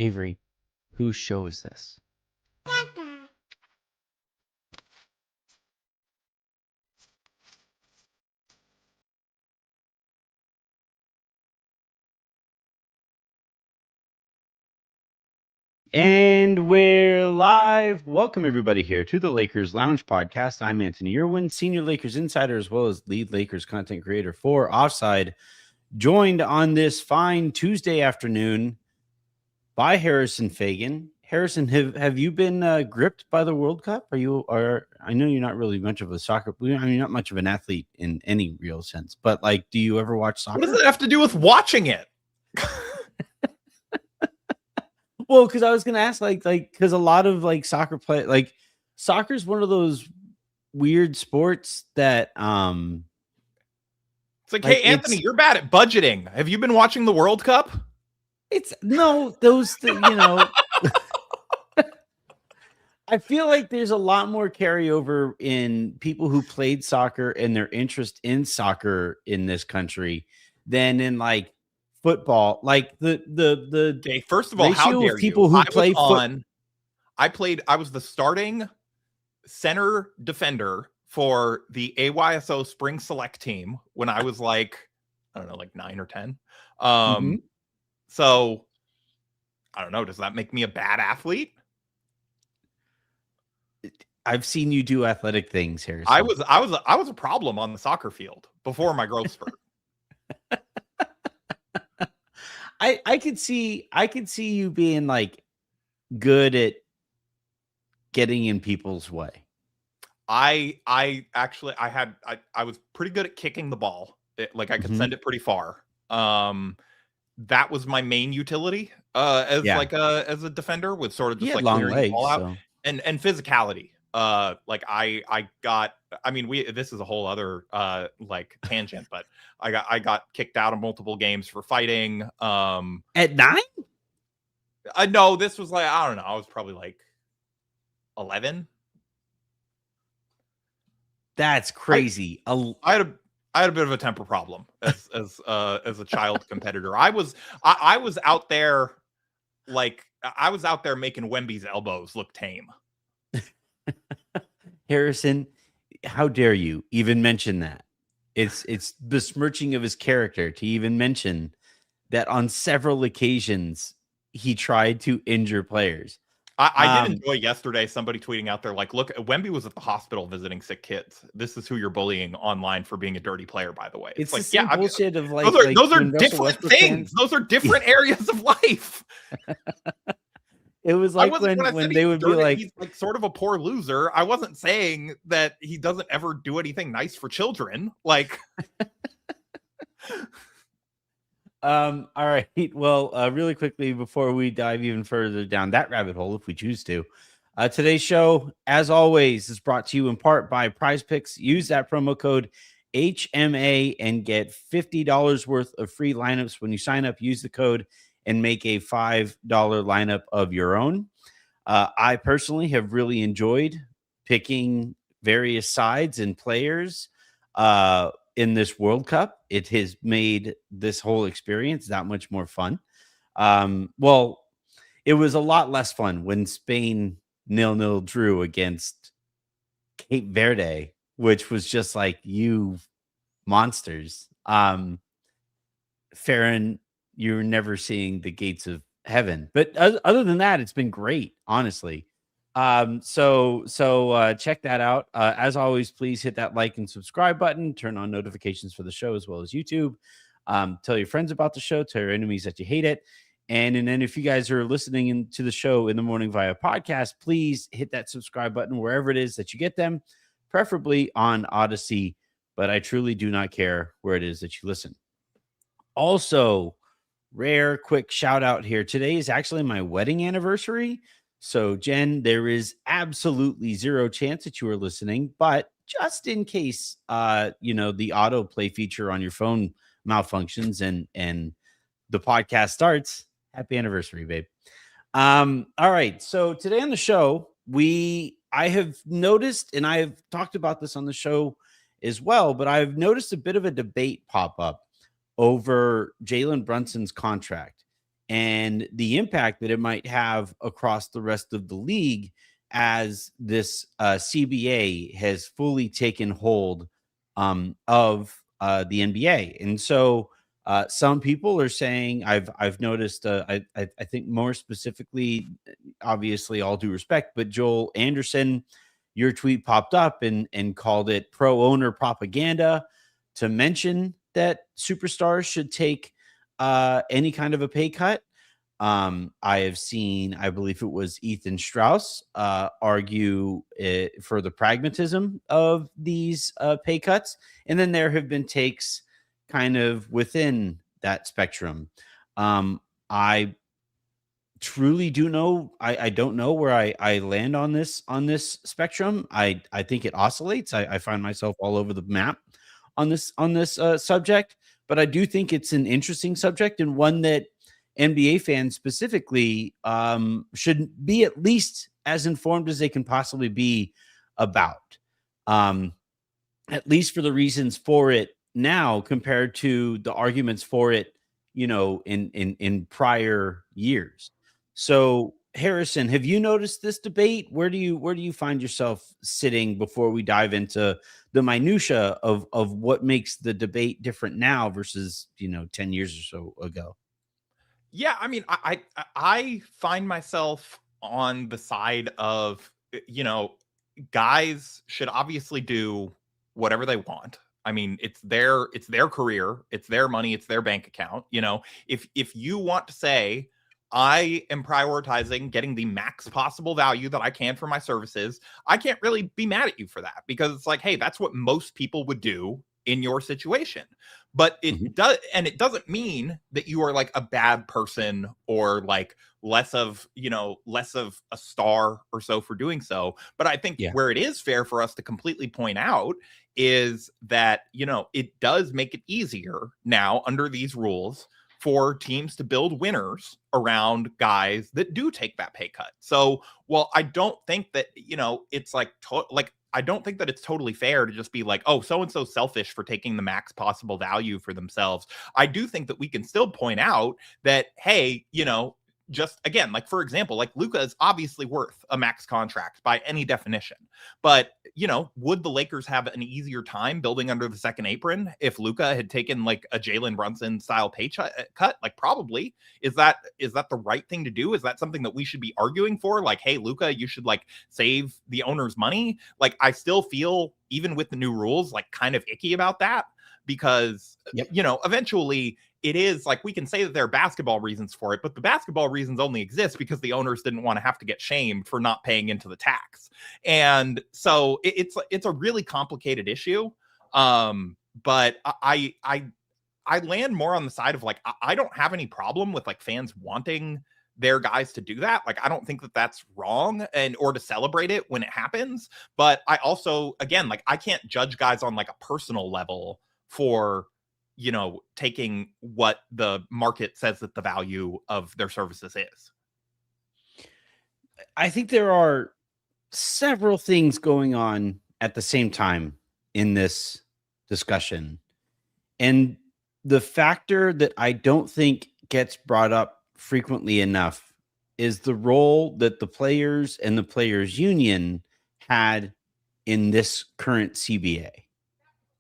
Avery, whose show is this? And we're live. Welcome, everybody, here to the Lakers Lounge podcast. I'm Anthony Irwin, senior Lakers insider, as well as lead Lakers content creator for Offside, joined on this fine Tuesday afternoon by Harrison Fagan. Harrison, have you been gripped by the World Cup? I know you're not really much of a soccer. I mean, you're not much of an athlete in any real sense, but like, do you ever watch soccer? What does it have to do with watching it? Well, because I was gonna ask, because a lot of soccer soccer is one of those weird sports that it's like, hey, Anthony, you're bad at budgeting. Have you been watching the World Cup? It's no, those you know. I feel like there's a lot more carryover in people who played soccer and their interest in soccer in this country than in football. Like the okay, first of all, how dare people you? Who play I was the starting center defender for the AYSO Spring Select team when I was I don't know, 9 or 10. So I don't know. Does that make me a bad athlete? I've seen you do athletic things, Harrison. I was a problem on the soccer field before my growth spurt. I could see you being good at getting in people's way. I was pretty good at kicking the ball. I could send it pretty far. That was my main utility as a defender, with sort of just long legs, the ball out and physicality. This is a whole other tangent, but I got kicked out of multiple games for fighting. At 9? No, this was I don't know. I was probably 11. That's crazy. I had a bit of a temper problem as a child competitor. I was out there making Wemby's elbows look tame. Harrison, how dare you even mention that? It's besmirching of his character to even mention that on several occasions he tried to injure players. I did enjoy yesterday somebody tweeting out there look, Wemby was at the hospital visiting sick kids. This is who you're bullying online for being a dirty player, by the way. It's the same bullshit of those are different things. Those are different areas of life. It was when they would be he's sort of a poor loser. I wasn't saying that he doesn't ever do anything nice for children. All right. Well, really quickly before we dive even further down that rabbit hole, if we choose to, today's show, as always, is brought to you in part by Prize Picks. Use that promo code HMA and get $50 worth of free lineups when you sign up. Use the code and make a $5 lineup of your own. I personally have really enjoyed picking various sides and players in this World Cup. It has made this whole experience that much more fun. Well, it was a lot less fun when Spain 0-0 drew against Cape Verde, which was just you monsters. Farron, you're never seeing the gates of heaven. But other than that, it's been great, honestly. So check that out. As always, please hit that like and subscribe button. Turn on notifications for the show as well as YouTube. Tell your friends about the show. Tell your enemies that you hate it. And then if you guys are listening to the show in the morning via podcast, please hit that subscribe button wherever it is that you get them, preferably on Odyssey. But I truly do not care where it is that you listen. Also, rare quick shout out here. Today is actually my wedding anniversary. So, Jen, there is absolutely zero chance that you are listening, but just in case, the autoplay feature on your phone malfunctions and the podcast starts, happy anniversary, babe. All right. So today on the show, I have noticed, and I've talked about this on the show as well, but I've noticed a bit of a debate pop up over Jalen Brunson's contract. and the impact that it might have across the rest of the league as this CBA has fully taken hold of the NBA. And so some people are saying, I've noticed, I think more specifically, obviously, all due respect, but Joel Anderson, your tweet popped up and called it pro owner propaganda to mention that superstars should take any kind of a pay cut. I have seen, I believe it was Ethan Strauss, argue for the pragmatism of these pay cuts. And then there have been takes kind of within that spectrum. I truly do know, I don't know where I land on this spectrum. I think it oscillates. I find myself all over the map on this subject, but I do think it's an interesting subject and one that NBA fans specifically should be at least as informed as they can possibly be about. Um, at least for the reasons for it now compared to the arguments for it, in prior years. So, Harrison, have you noticed this debate? Where do you find yourself sitting before we dive into the minutia of what makes the debate different now versus 10 years or so ago? Yeah, I mean, I find myself on the side of, guys should obviously do whatever they want. I mean, it's their career, it's their money, it's their bank account. If you want to say I am prioritizing getting the max possible value that I can for my services, I can't really be mad at you for that because it's like, hey, that's what most people would do in your situation. But Mhm. it doesn't mean that you are like a bad person or like less of a star or so for doing so. But I think Yeah. where it is fair for us to completely point out is that, it does make it easier now under these rules for teams to build winners around guys that do take that pay cut. So, well, I don't think that, it's like I don't think that it's totally fair to just be like, oh, so and so selfish for taking the max possible value for themselves. I do think that we can still point out that, hey, just again, like for example, like Luka is obviously worth a max contract by any definition. But, would the Lakers have an easier time building under the second apron if Luka had taken like a Jalen Brunson style cut? Like probably. Is that the right thing to do? Is that something that we should be arguing for? Like, hey, Luka, you should like save the owner's money. Like, I still feel, even with the new rules, like kind of icky about that because, Yep. eventually it is like we can say that there are basketball reasons for it, but the basketball reasons only exist because the owners didn't want to have to get shamed for not paying into the tax. And so it's a really complicated issue. But I land more on the side of like I don't have any problem with like fans wanting their guys to do that. Like I don't think that that's wrong and or to celebrate it when it happens. But I also, again, like I can't judge guys on like a personal level for taking what the market says that the value of their services is. I think there are several things going on at the same time in this discussion. And the factor that I don't think gets brought up frequently enough is the role that the players and the players union had in this current CBA. Very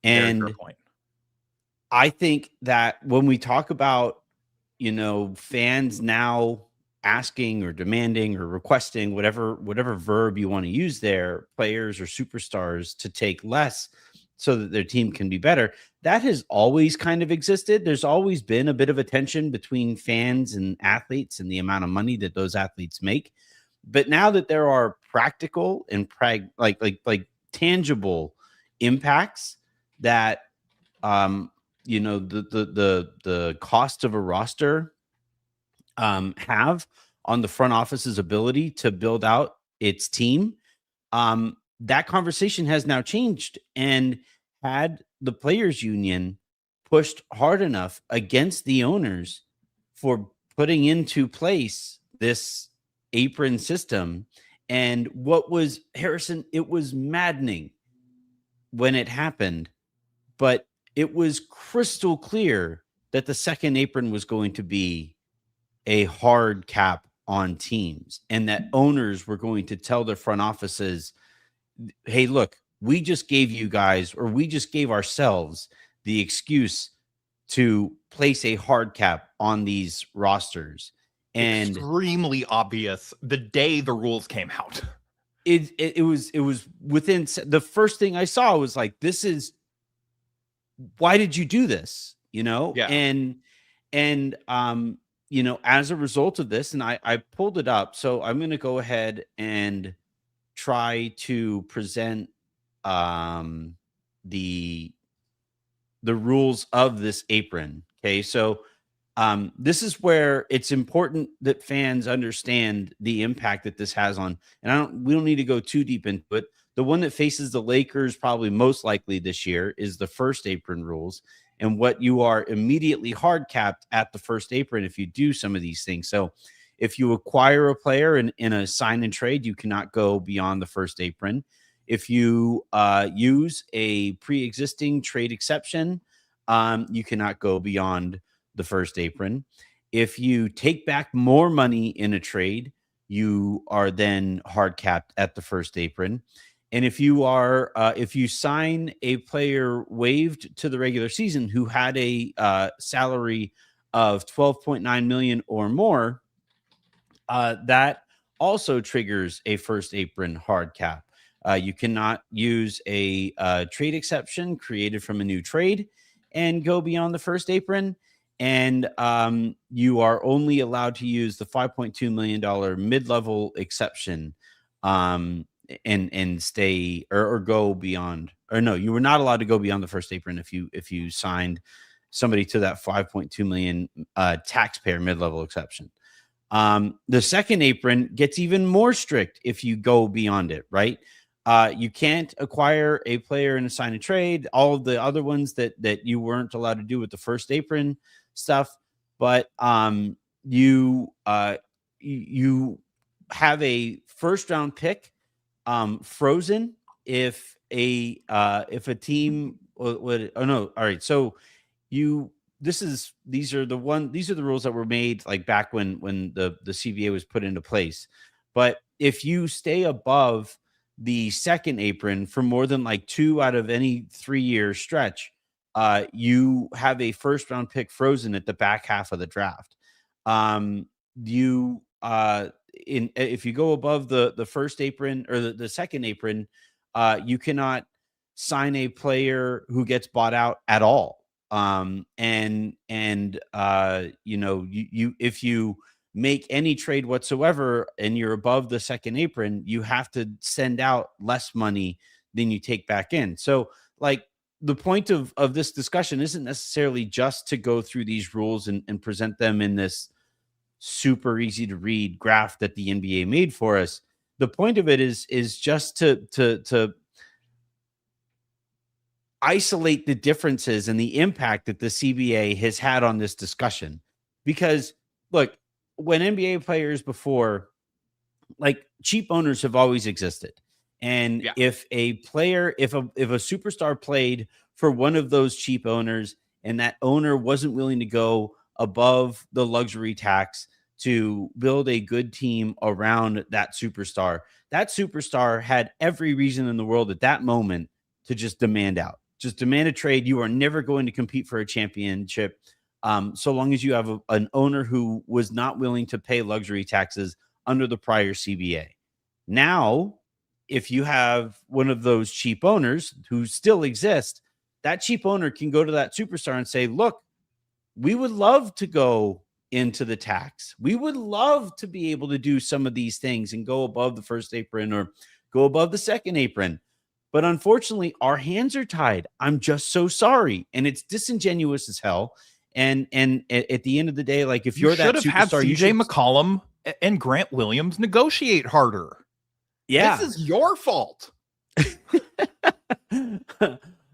fair And point. I think that when we talk about, fans now asking or demanding or requesting whatever verb you want to use there, players or superstars to take less so that their team can be better. That has always kind of existed. There's always been a bit of a tension between fans and athletes and the amount of money that those athletes make. But now that there are practical and like tangible impacts that the cost of a roster have on the front office's ability to build out its team, that conversation has now changed. And had the players union pushed hard enough against the owners for putting into place this apron system, and what was, Harrison, it was maddening when it happened, but it was crystal clear that the second apron was going to be a hard cap on teams, and that owners were going to tell their front offices, hey, look, we just gave you guys, or we just gave ourselves the excuse to place a hard cap on these rosters. And extremely obvious the day the rules came out. It was within the first thing I saw was like, this is, why did you do this? Yeah. And as a result of this, and I pulled it up, so I'm going to go ahead and try to present the rules of this apron. Okay, so this is where it's important that fans understand the impact that this has on, and we don't need to go too deep into it. The one that faces the Lakers probably most likely this year is the first apron rules, and what you are immediately hard capped at the first apron if you do some of these things. So if you acquire a player in a sign and trade, you cannot go beyond the first apron. If you use a pre-existing trade exception, you cannot go beyond the first apron. If you take back more money in a trade, you are then hard capped at the first apron. And if you sign a player waived to the regular season who had a salary of 12.9 million or more, that also triggers a first apron hard cap. You cannot use a trade exception created from a new trade and go beyond the first apron. And you are only allowed to use the $5.2 million mid-level exception and stay or go beyond. Or no, you were not allowed to go beyond the first apron if you signed somebody to that 5.2 million taxpayer mid-level exception. The second apron gets even more strict if you go beyond it, right? You can't acquire a player in a sign and trade, all of the other ones that you weren't allowed to do with the first apron stuff. But you have a first round pick frozen if a team would. Oh no, all right. So these are the rules that were made like back when the CBA was put into place. But if you stay above the second apron for more than like 2 out of any 3-year stretch, you have a first round pick frozen at the back half of the draft. If you go above the first apron or the second apron, you cannot sign a player who gets bought out at all. If you make any trade whatsoever and you're above the second apron, you have to send out less money than you take back in. So like the point of this discussion isn't necessarily just to go through these rules and present them in this super easy to read graph that the NBA made for us. The point of it is just to isolate the differences and the impact that the CBA has had on this discussion. Because look, when NBA players before, like cheap owners have always existed. And if a superstar played for one of those cheap owners and that owner wasn't willing to go above the luxury tax to build a good team around that superstar had every reason in the world at that moment to just demand out. Just demand a trade. You are never going to compete for a championship so long as you have an owner who was not willing to pay luxury taxes under the prior CBA. Now, if you have one of those cheap owners who still exist, that cheap owner can go to that superstar and say, look, we would love to go into the tax. We would love to be able to do some of these things and go above the first apron or go above the second apron. But unfortunately, our hands are tied. I'm just so sorry. And it's disingenuous as hell. And at the end of the day, like if you're that superstar, you should have had CJ McCollum and Grant Williams negotiate harder. Yeah. This is your fault.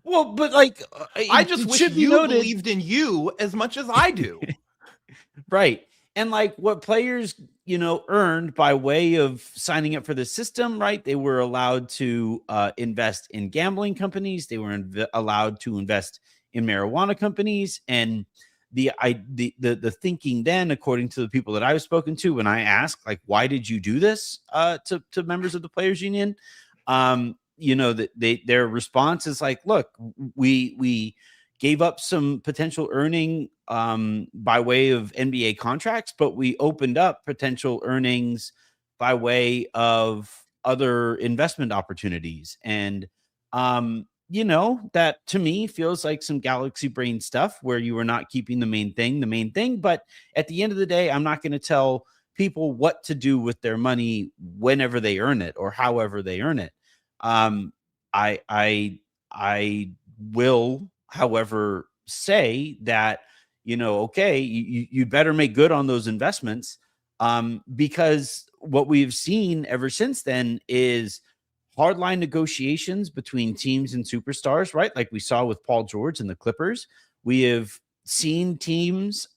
Well, but like I just wish you believed in you as much as I do. Right. And like what players, earned by way of signing up for the system, right? They were allowed to invest in gambling companies. They were allowed to invest in marijuana companies. And the thinking then, according to the people that I've spoken to, when I ask, like, why did you do this to members of the players union, that their response is like, look, we gave up some potential earning by way of NBA contracts, but we opened up potential earnings by way of other investment opportunities. And that to me feels like some galaxy brain stuff where you are not keeping the main thing. But at the end of the day, I'm not going to tell people what to do with their money whenever they earn it or however they earn it. I will, however, say that, okay, you better make good on those investments, because what we've seen ever since then is hardline negotiations between teams and superstars, right? Like we saw with Paul George and the Clippers. We have seen teams,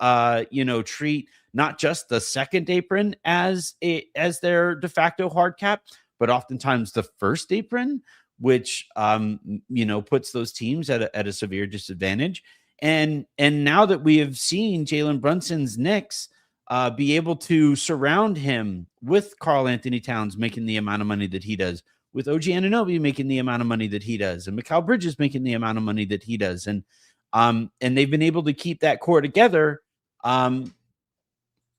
treat not just the second apron as their de facto hard cap, but oftentimes the first apron, which puts those teams at a severe disadvantage. And now that we have seen Jalen Brunson's Knicks be able to surround him with Karl Anthony Towns making the amount of money that he does, with OG Anunoby making the amount of money that he does, and Mikal Bridges making the amount of money that he does, and they've been able to keep that core together.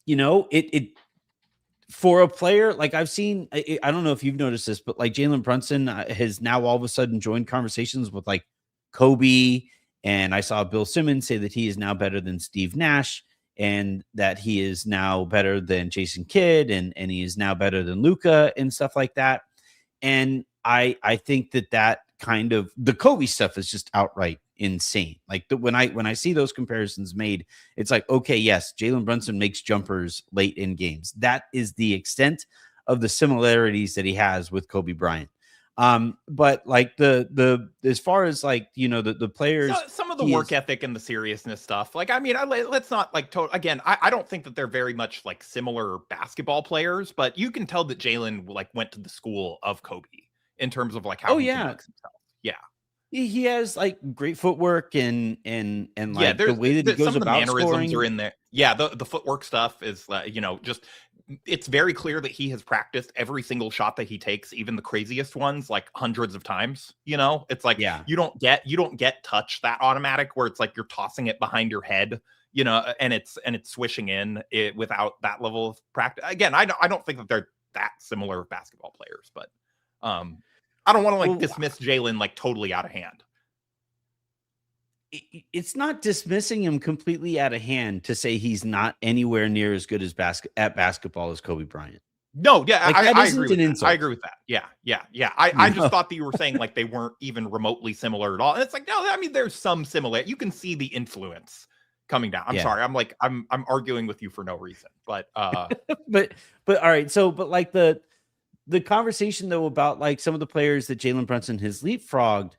It for a player, like I've seen, I don't know if you've noticed this, but like Jalen Brunson has now all of a sudden joined conversations with like Kobe, and I saw Bill Simmons say that he is now better than Steve Nash, and that he is now better than Jason Kidd, and he is now better than Luka and stuff like that. And I think that kind of the Kobe stuff is just outright insane. Like when I see those comparisons made, it's like, okay, yes, Jalen Brunson makes jumpers late in games. That is the extent of the similarities that he has with Kobe Bryant. But like the as far as like the players, some of the work ethic and the seriousness stuff, like, I mean, let's not like again, I don't think that they're very much like similar basketball players, but you can tell that Jalen like went to the school of Kobe in terms of like how he conducts himself. Yeah. He has like great footwork and like the way that he goes about mannerisms scoring are in there. Yeah, the footwork stuff is just, it's very clear that he has practiced every single shot that he takes, even the craziest ones, like hundreds of times. It's like, you don't get touch that automatic where it's like you're tossing it behind your head, and it's swishing in it without that level of practice. Again, I don't think that they're that similar basketball players, but I don't want to like dismiss Jalen like totally out of hand. It's not dismissing him completely out of hand to say he's not anywhere near as good as at basketball as Kobe Bryant. No, yeah, like, I agree with that. I agree with that. Yeah. I just thought that you were saying like they weren't even remotely similar at all. And it's like, no, I mean, there's some similarity. You can see the influence coming down. I'm sorry. I'm arguing with you for no reason, but but all right. So, but like the conversation though about like some of the players that Jalen Brunson has leapfrogged,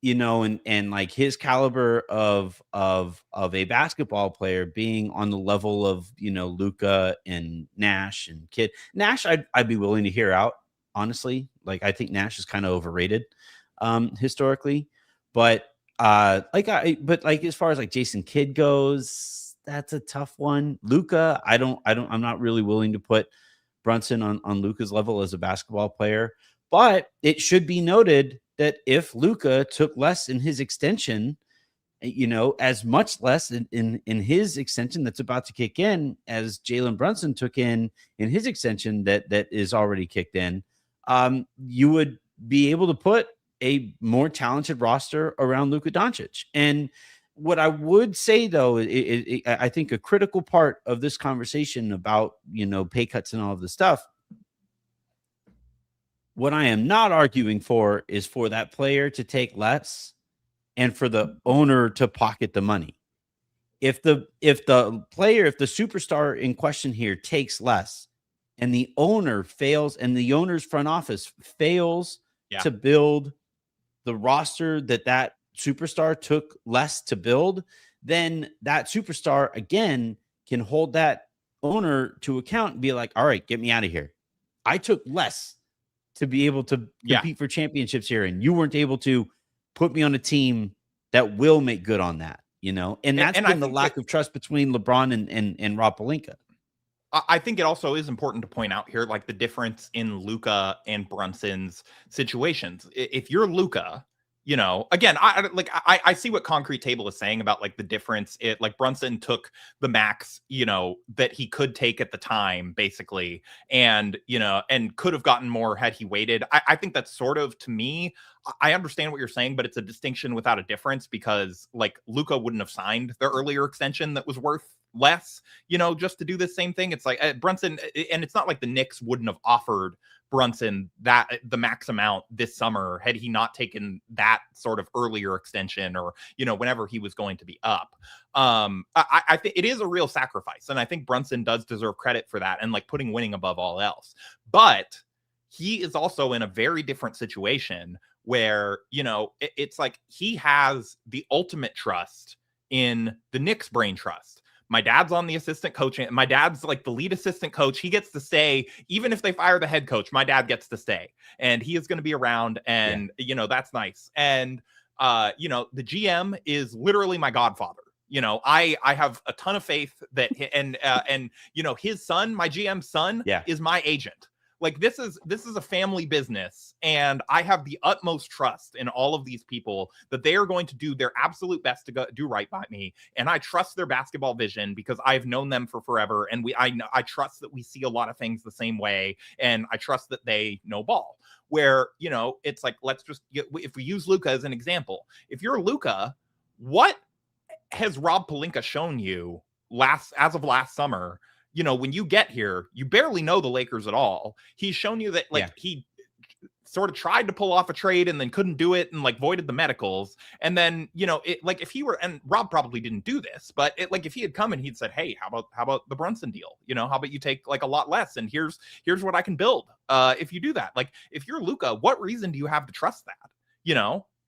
and like his caliber of a basketball player being on the level of, Luka and Nash and Kidd. Nash, I'd be willing to hear out, honestly. Like, I think Nash is kind of overrated, historically, but as far as like Jason Kidd goes, that's a tough one. Luka, I'm not really willing to put Brunson on Luka's level as a basketball player, but it should be noted that if Luka took less in his extension, as much less in his extension that's about to kick in as Jalen Brunson took in his extension that is already kicked in, you would be able to put a more talented roster around Luka Doncic. And what I would say, though, I think a critical part of this conversation about, pay cuts and all of this stuff, what I am not arguing for is for that player to take less and for the owner to pocket the money. If the superstar in question here takes less and the owner fails and the owner's front office fails to build the roster that superstar took less to build, then that superstar again can hold that owner to account and be like, all right, get me out of here. I took less to be able to compete for championships here, and you weren't able to put me on a team that will make good on that. and that's and I been the think lack that of trust between LeBron and Rob Pelinka. I think it also is important to point out here, like the difference in Luka and Brunson's situations. If you're Luka, again, I see what Concrete Table is saying about like the difference. It like Brunson took the max, that he could take at the time, basically, and and could have gotten more had he waited. I think that's sort of, to me, I understand what you're saying, but it's a distinction without a difference, because like Luka wouldn't have signed the earlier extension that was worth less, just to do the same thing. It's like Brunson, and it's not like the Knicks wouldn't have offered Brunson that the max amount this summer had he not taken that sort of earlier extension, or whenever he was going to be up. I think it is a real sacrifice, and I think Brunson does deserve credit for that, and like putting winning above all else. But he is also in a very different situation where it's like he has the ultimate trust in the Knicks brain trust. My dad's on the assistant coaching. My dad's like the lead assistant coach. He gets to stay. Even if they fire the head coach, my dad gets to stay. And he is going to be around. And, that's nice. And, the GM is literally my godfather. I have a ton of faith that, and his son, my GM's son, is my agent. Like this is a family business, and I have the utmost trust in all of these people that they are going to do their absolute best to do right by me. And I trust their basketball vision because I've known them for forever, and I trust that we see a lot of things the same way, and I trust that they know ball. Where it's like, let's just if we use Luka as an example, if you're Luka, what has Rob Pelinka shown you as of last summer? When you get here, you barely know the Lakers at all. He's shown you that he sort of tried to pull off a trade and then couldn't do it, and like voided the medicals. And then, if he were, and Rob probably didn't do this, but if he had come and he'd said, hey, how about the Brunson deal? How about you take like a lot less, and here's what I can build if you do that. Like if you're Luka, what reason do you have to trust that?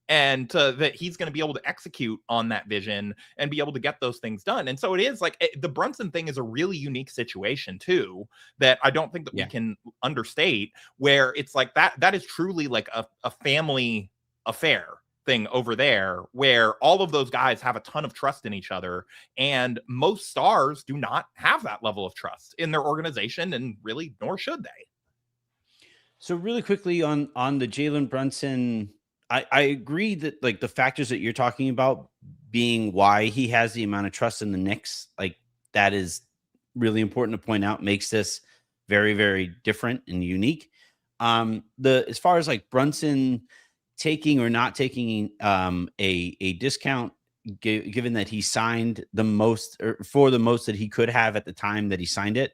And that he's going to be able to execute on that vision and be able to get those things done. And so it is like the Brunson thing is a really unique situation too, that I don't think that we can understate, where it's like that is truly like a family affair thing over there, where all of those guys have a ton of trust in each other, and most stars do not have that level of trust in their organization, and really nor should they. So really quickly on the Jalen Brunson, I agree that like the factors that you're talking about being why he has the amount of trust in the Knicks, like that is really important to point out, makes this very, very different and unique. As far as like Brunson taking or not taking a discount, given that he signed the most, or for the most that he could have at the time that he signed it,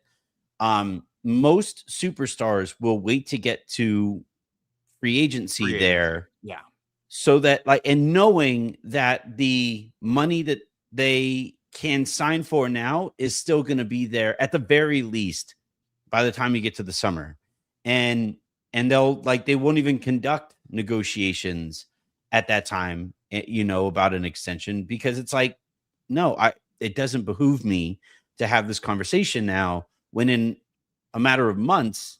most superstars will wait to get to free agency there. Yeah. So that and knowing that the money that they can sign for now is still going to be there at the very least by the time you get to the summer. And they won't even conduct negotiations at that time, about an extension, because it's like, no, it doesn't behoove me to have this conversation now, when in a matter of months,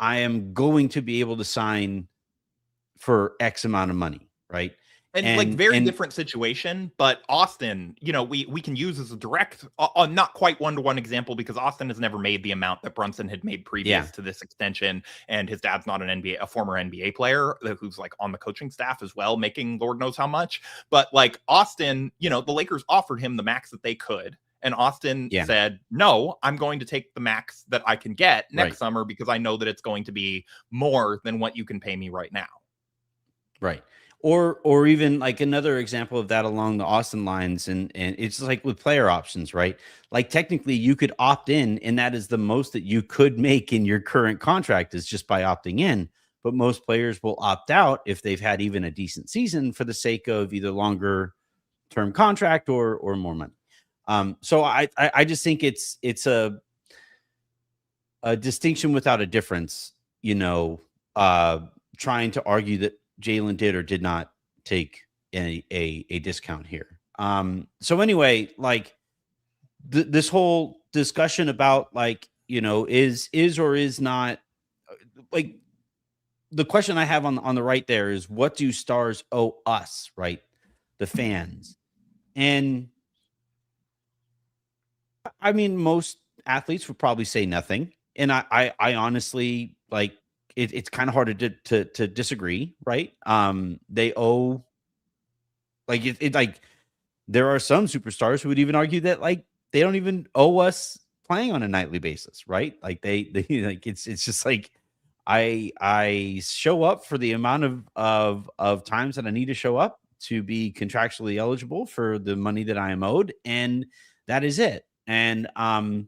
I am going to be able to sign for X amount of money, right? And like very different situation, but Austin, we can use as a direct, not quite one-to-one example, because Austin has never made the amount that Brunson had made previous to this extension, and his dad's not a former NBA player who's like on the coaching staff as well, making Lord knows how much. But like Austin, the Lakers offered him the max that they could, and Austin said, no, I'm going to take the max that I can get next summer, because I know that it's going to be more than what you can pay me right now. Right. Or even like another example of that along the Austin lines, and it's like with player options, right? Like technically you could opt in, and that is the most that you could make in your current contract, is just by opting in. But most players will opt out if they've had even a decent season, for the sake of either longer term contract or more money. So I just think it's a distinction without a difference, trying to argue that Jalen did or did not take a discount here. So anyway, like this whole discussion about like, is or is not, like the question I have on the right there is, what do stars owe us, right? The fans. And I mean, most athletes would probably say nothing. And I honestly like it's kind of hard to disagree, right? They owe like it like there are some superstars who would even argue that like they don't even owe us playing on a nightly basis, right? Like they like it's just like I show up for the amount of times that I need to show up to be contractually eligible for the money that I am owed, and that is it. And I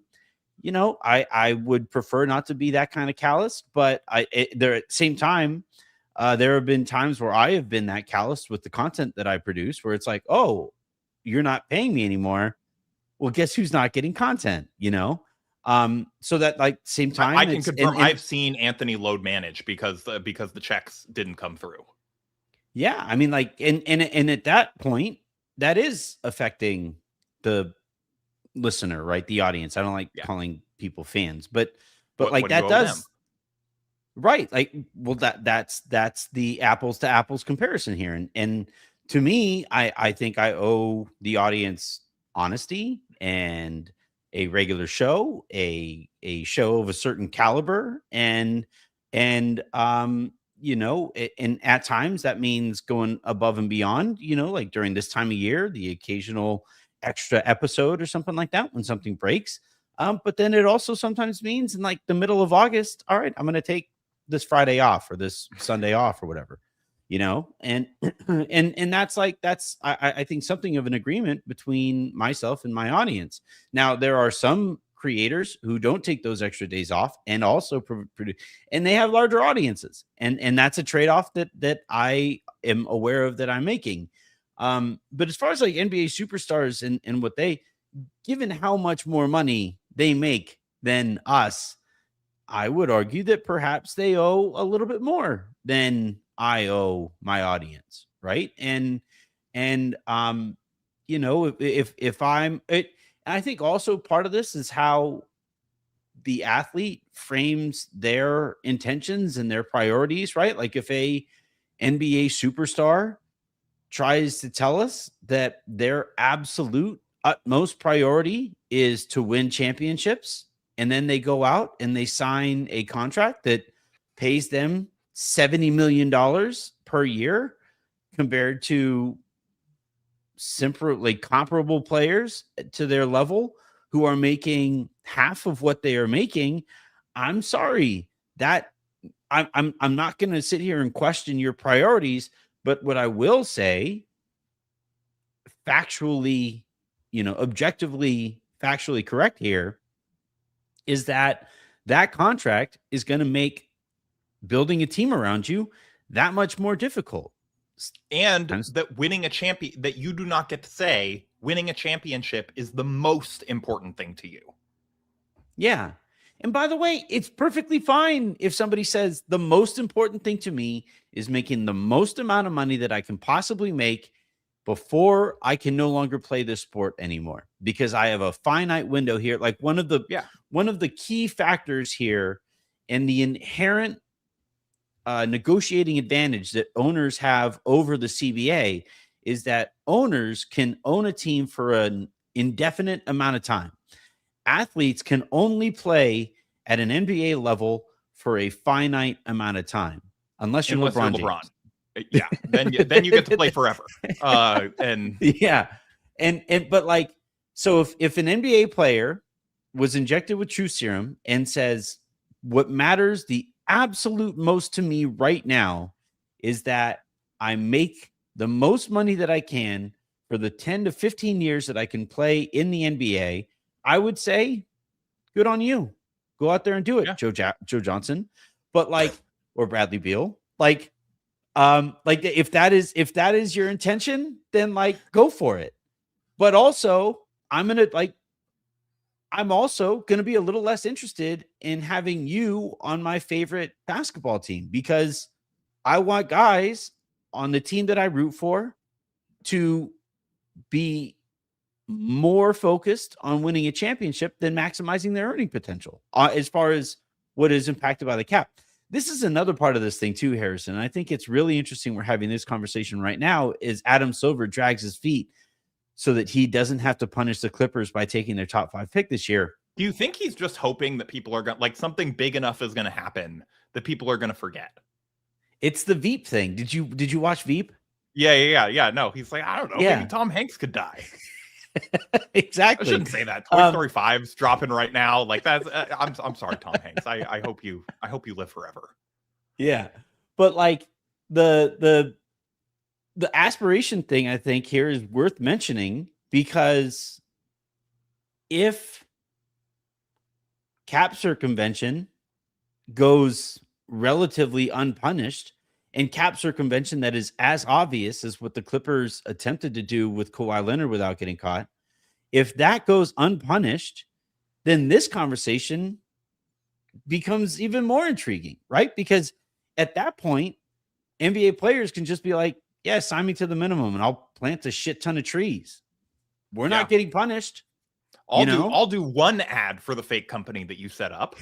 would prefer not to be that kind of callous, but there at the same time, there have been times where I have been that callous with the content that I produce, where it's like, oh, you're not paying me anymore. Well, guess who's not getting content? So that like same time, I can confirm I've seen Anthony load manage because the checks didn't come through. Yeah, I mean, like, and at that point, that is affecting the listener, right? The audience. I don't like calling people fans, but like that does. Right. Like, well, that's the apples to apples comparison here. And to me, I think I owe the audience honesty and a regular show, a show of a certain caliber. And and at times that means going above and beyond, like during this time of year, the occasional extra episode or something like that when something breaks. But then it also sometimes means in like the middle of August, all right, I'm going to take this Friday off or this Sunday off or whatever, and that's I think something of an agreement between myself and my audience. Now, there are some creators who don't take those extra days off and also produce, and they have larger audiences. And that's a trade-off that I am aware of that I'm making. But as far as like NBA superstars and what given how much more money they make than us, I would argue that perhaps they owe a little bit more than I owe my audience, right? And if I'm it, I think also part of this is how the athlete frames their intentions and their priorities, right? Like if a NBA superstar tries to tell us that their absolute utmost priority is to win championships, and then they go out and they sign a contract that pays them $70 million per year compared to comparable players to their level who are making half of what they are making. I'm sorry that I'm not going to sit here and question your priorities, but what I will say, factually, objectively, factually correct here, is that contract is going to make building a team around you that much more difficult. And that winning a champion, that you do not get to say winning a championship is the most important thing to you. Yeah. And by the way, it's perfectly fine if somebody says the most important thing to me is making the most amount of money that I can possibly make before I can no longer play this sport anymore, because I have a finite window here. Like one of the key factors here and the inherent negotiating advantage that owners have over the CBA is that owners can own a team for an indefinite amount of time. Athletes can only play at an NBA level for a finite amount of time, unless you're LeBron James. Yeah, then you get to play forever. And yeah, but like, so if an NBA player was injected with True Serum and says, what matters the absolute most to me right now is that I make the most money that I can for the 10 to 15 years that I can play in the NBA, I would say, good on you. Go out there and do it, Joe Johnson. But like, or Bradley Beal, like if that is your intention, then like go for it. But also, I'm also going to be a little less interested in having you on my favorite basketball team, because I want guys on the team that I root for to be more focused on winning a championship than maximizing their earning potential as far as what is impacted by the cap. This is another part of this thing too, Harrison. I think it's really interesting we're having this conversation right now is Adam Silver drags his feet so that he doesn't have to punish the Clippers by taking their top 5 pick this year. Do you think he's just hoping that people are going to, like, something big enough is going to happen that people are going to forget? It's the Veep thing. Did you watch Veep? Yeah. No, he's like, I don't know. Yeah. Maybe Tom Hanks could die. Exactly. I shouldn't say that. Toy Story 5's dropping right now. Like, that's. I'm sorry, Tom Hanks. I hope you live forever. Yeah, but like the aspiration thing, I think here is worth mentioning, because if cap circumvention goes relatively unpunished, and cap circumvention that is as obvious as what the Clippers attempted to do with Kawhi Leonard without getting caught, if that goes unpunished, then this conversation becomes even more intriguing, right? Because at that point, NBA players can just be like, yeah, sign me to the minimum and I'll plant a shit ton of trees. We're not getting punished. I'll do one ad for the fake company that you set up.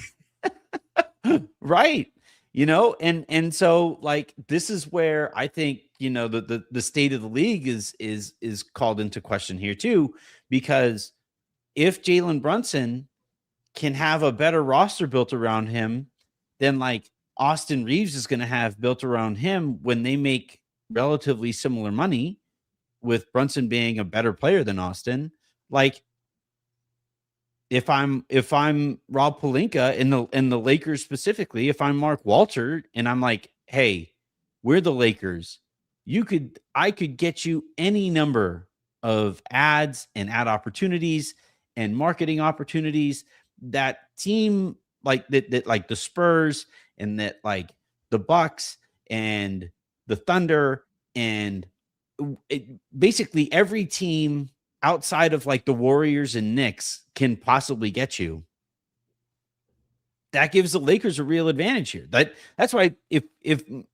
Right. And so, like, this is where I think, the state of the league is called into question here too, because if Jalen Brunson can have a better roster built around him than like Austin Reeves is going to have built around him when they make relatively similar money, with Brunson being a better player than Austin, like, if I'm Rob Pelinka in the Lakers specifically, if I'm Mark Walter and I'm like, hey, we're the Lakers, I could get you any number of ads and ad opportunities and marketing opportunities that team like that like the Spurs and that like the Bucks and the Thunder and basically every team outside of like the Warriors and Knicks can possibly get you. That gives the Lakers a real advantage here. That's why if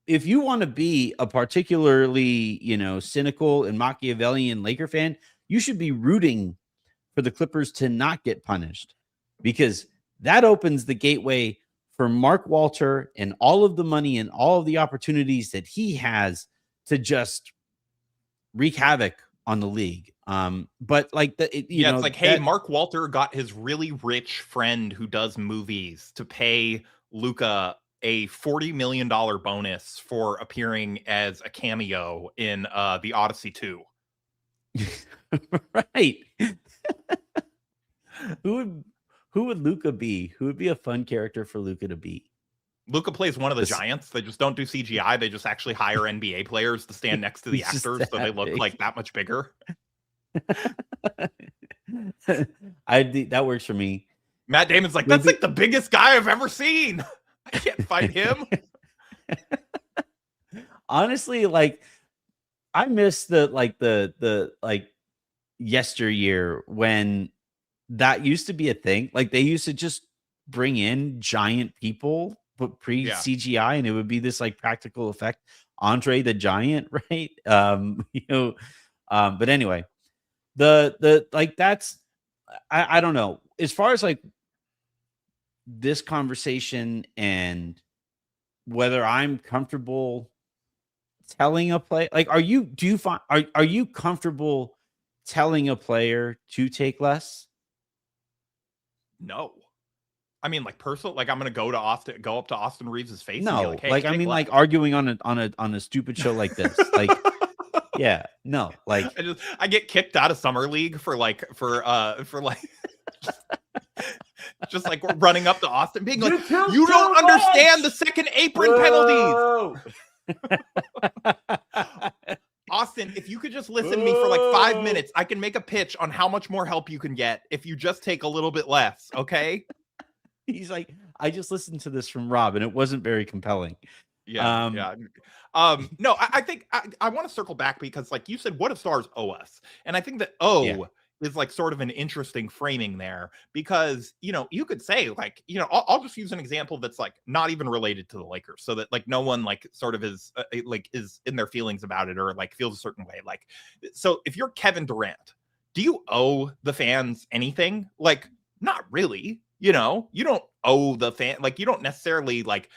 you want to be a particularly, cynical and Machiavellian Laker fan, you should be rooting for the Clippers to not get punished, because that opens the gateway for Mark Walter and all of the money and all of the opportunities that he has to just wreak havoc on the league. But like it's like, hey, Mark Walter got his really rich friend who does movies to pay Luka a $40 million bonus for appearing as a cameo in the Odyssey 2. Right. Who would Luka be? Who would be a fun character for Luka to be? Luka plays one of the Giants. They just don't do CGI. They just actually hire NBA players to stand next to the actors so they look like that much bigger. That works for me. Matt Damon's like, that's like the biggest guy I've ever seen. I can't fight him. Honestly, like, I miss the yesteryear when that used to be a thing. Like, they used to just bring in giant people, but pre-CGI, and it would be this like practical effect. Andre the Giant, right? But anyway, the like, that's I don't know. As far as like this conversation and whether I'm comfortable telling a player, like, are you comfortable telling a player to take less? No. I mean, like, personal, like, I'm gonna go up to Austin Reeves' face. No, and be like, hey, like, I mean, like, arguing on a stupid show like this, like, yeah, no, like, I get kicked out of summer league for just like running up to Austin, being like, you don't understand the second apron penalties. Austin, if you could just listen to me for like 5 minutes, I can make a pitch on how much more help you can get if you just take a little bit less. Okay. He's like, I just listened to this from Rob and it wasn't very compelling. Yeah. No, I think I want to circle back because, like you said, what if stars owe us? And I think that is like sort of an interesting framing there, because, you could say, like, I'll just use an example that's like not even related to the Lakers, so that like no one like sort of is like is in their feelings about it or like feels a certain way. Like, so if you're Kevin Durant, do you owe the fans anything? Like, not really. You know, you don't owe the fan, like, you don't necessarily, like,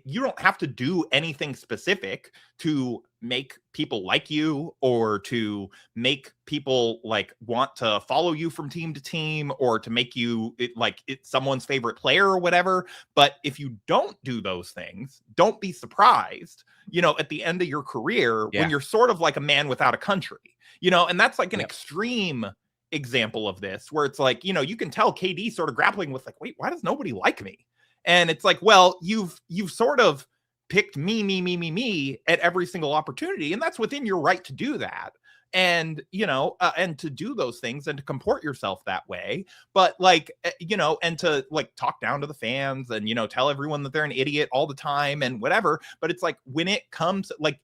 you don't have to do anything specific to make people like you, or to make people, like, want to follow you from team to team, or to make you like it's someone's favorite player or whatever. But if you don't do those things, don't be surprised, you know, at the end of your career, when Yeah. you're sort of like a man without a country, you know. And that's like an Yep. extreme example of this, where it's like, you know, you can tell KD sort of grappling with, like, wait, why does nobody like me? And it's like, well, you've sort of picked me at every single opportunity, and that's within your right to do that. And, you know, and to do those things and to comport yourself that way. But, like, you know, and to, like, talk down to the fans and, you know, tell everyone that they're an idiot all the time and whatever. But it's like, when it comes, like,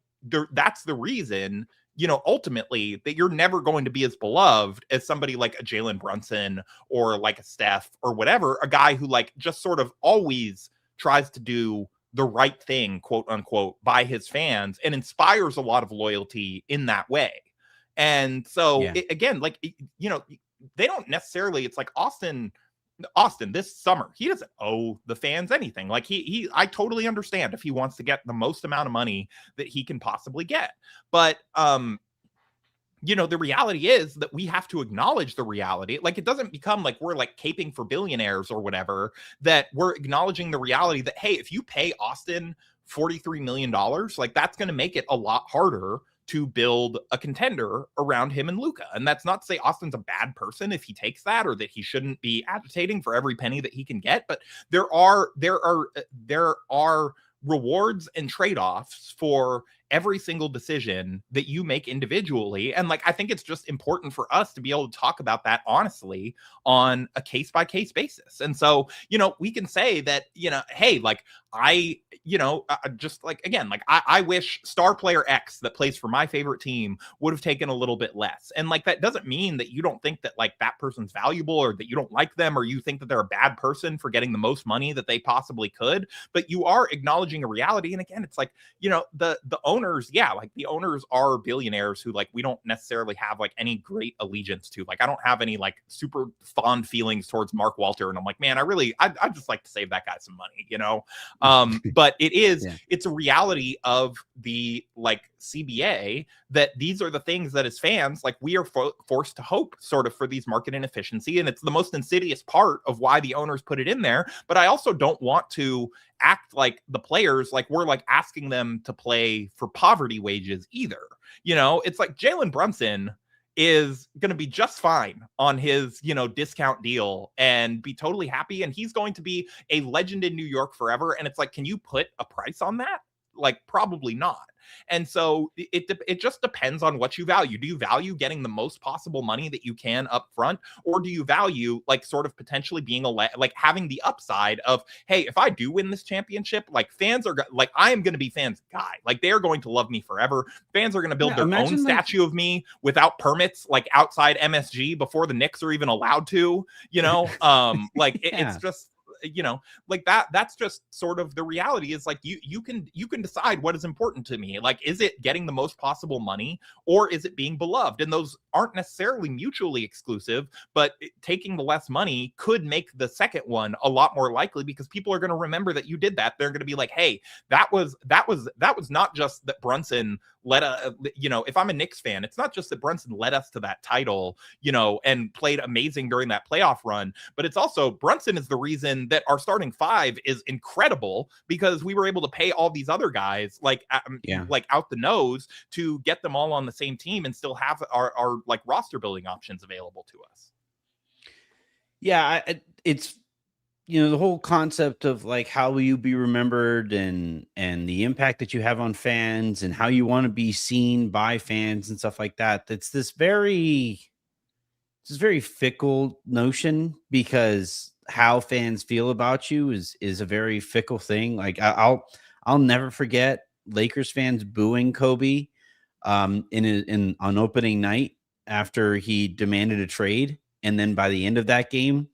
that's the reason, you know, ultimately, that you're never going to be as beloved as somebody like a Jalen Brunson, or like a Steph, or whatever, a guy who, like, just sort of always tries to do the right thing, quote unquote, by his fans, and inspires a lot of loyalty in that way. And so, Yeah. again, like, you know, they don't necessarily, it's like Austin this summer, he doesn't owe the fans anything. Like, I totally understand if he wants to get the most amount of money that he can possibly get. But you know, the reality is that we have to acknowledge the reality. Like, it doesn't become like we're, like, caping for billionaires or whatever, that we're acknowledging the reality that, hey, if you pay Austin $43 million, like, that's going to make it a lot harder to build a contender around him and Luka. And that's not to say Austin's a bad person if he takes that, or that he shouldn't be agitating for every penny that he can get. But there are rewards and trade-offs for every single decision that you make individually. And, like, I think it's just important for us to be able to talk about that honestly on a case-by-case basis. And so, you know, we can say that, you know, hey, like, you know, just, like, again, like, I wish star player X that plays for my favorite team would have taken a little bit less. And, like, that doesn't mean that you don't think that, like, that person's valuable, or that you don't like them, or you think that they're a bad person for getting the most money that they possibly could. But you are acknowledging a reality. And again, it's like, you know, the owners, yeah, like, the owners are billionaires who, like, we don't necessarily have, like, any great allegiance to. Like, I don't have any, like, super fond feelings towards Mark Walter, and I'm like, man, I'd just like to save that guy some money, you know. But Yeah. it's a reality of the, like, CBA, that these are the things that, as fans, like, we are forced to hope sort of for these market inefficiency. And it's the most insidious part of why the owners put it in there. But I also don't want to act like the players, like, we're, like, asking them to play for poverty wages either. You know, it's like Jalen Brunson is going to be just fine on his, you know, discount deal, and be totally happy. And he's going to be a legend in New York forever. And it's like, can you put a price on that? Like, probably not. And so it just depends on what you value. Do you value getting the most possible money that you can up front, or do you value, like, sort of potentially being like, having the upside of, hey, if I do win this championship, like, fans are like, I am going to be fans guy. Like, they are going to love me forever. Fans are going to build their own Imagine, like, statue of me without permits, like, outside MSG before the Knicks are even allowed to, you know. Like, it's yeah. just, you know, like, that's just sort of the reality. Is like, you can decide what is important to me. Like, is it getting the most possible money, or is it being beloved? And those aren't necessarily mutually exclusive, but taking the less money could make the second one a lot more likely, because people are going to remember that you did that. They're going to be like, hey, that was not just that Brunson led you know, if I'm a Knicks fan, it's not just that Brunson led us to that title, you know, and played amazing during that playoff run, but it's also Brunson is the reason that our starting five is incredible, because we were able to pay all these other guys, like, Yeah. like, out the nose, to get them all on the same team and still have our like, roster building options available to us. Yeah. It's, you know, the whole concept of, like, how will you be remembered, and the impact that you have on fans, and how you want to be seen by fans and stuff like that. That's this very fickle notion, because how fans feel about you is a very fickle thing. Like, I'll never forget Lakers fans booing Kobe in on opening night after he demanded a trade, and then by the end of that game,